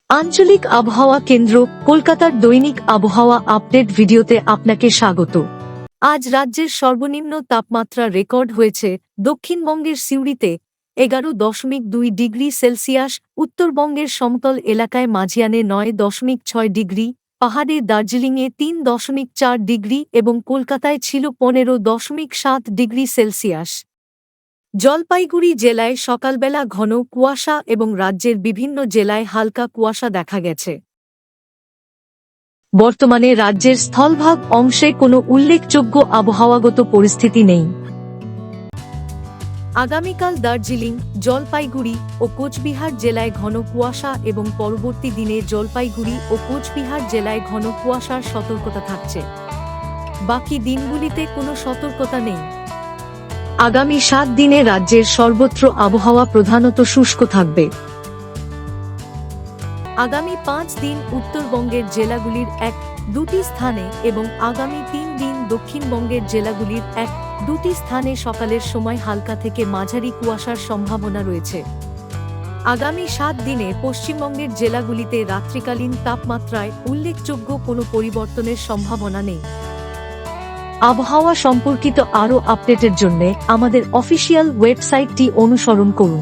আঞ্চলিক আবহাওয়া কেন্দ্র কলকাতার দৈনিক আবহাওয়া আপডেট ভিডিওতে আপনাকে স্বাগত। আজ রাজ্যের সর্বনিম্ন তাপমাত্রা রেকর্ড হয়েছে দক্ষিণবঙ্গের সিউড়িতে 11.2 ডিগ্রি সেলসিয়াস, উত্তরবঙ্গের সমতল এলাকায় মাঝিয়ানে 9.6 ডিগ্রি, পাহাড়ে দার্জিলিংয়ে 3.4 ডিগ্রি এবং কলকাতায় ছিল 15.7 ডিগ্রি সেলসিয়াস। জলপাইগুড়ি জেলায় সকালবেলা ঘন কুয়াশা এবং রাজ্যের বিভিন্ন জেলায় হালকা কুয়াশা দেখা গেছে। বর্তমানে রাজ্যের স্থলভাগ অংশে কোনো উল্লেখযোগ্য আবহাওয়াগত পরিস্থিতি নেই। আগামীকাল দার্জিলিং, জলপাইগুড়ি ও কোচবিহার জেলায় ঘন কুয়াশা এবং পরবর্তী দিনে জলপাইগুড়ি ও কোচবিহার জেলায় ঘন কুয়াশার সতর্কতা থাকছে। বাকি দিনগুলিতে কোনো সতর্কতা নেই। আগামী 7 দিনে রাজ্যের সর্বত্র আবহাওয়া প্রধানত শুষ্ক থাকবে। আগামী 5 দিন উত্তরবঙ্গের জেলাগুলির 1-2টি স্থানে এবং আগামী 3 দিন দক্ষিণবঙ্গের জেলাগুলির 1-2টি স্থানে সকালের সময় হালকা থেকে মাঝারি কুয়াশার সম্ভাবনা রয়েছে। আগামী 7 দিনে পশ্চিমবঙ্গের জেলাগুলিতে রাত্রিকালীন তাপমাত্রায় উল্লেখযোগ্য কোনো পরিবর্তনের সম্ভাবনা নেই। আবহাওয়া সম্পর্কিত আরও আপডেটের জন্য আমাদের অফিসিয়াল ওয়েবসাইটটি অনুসরণ করুন।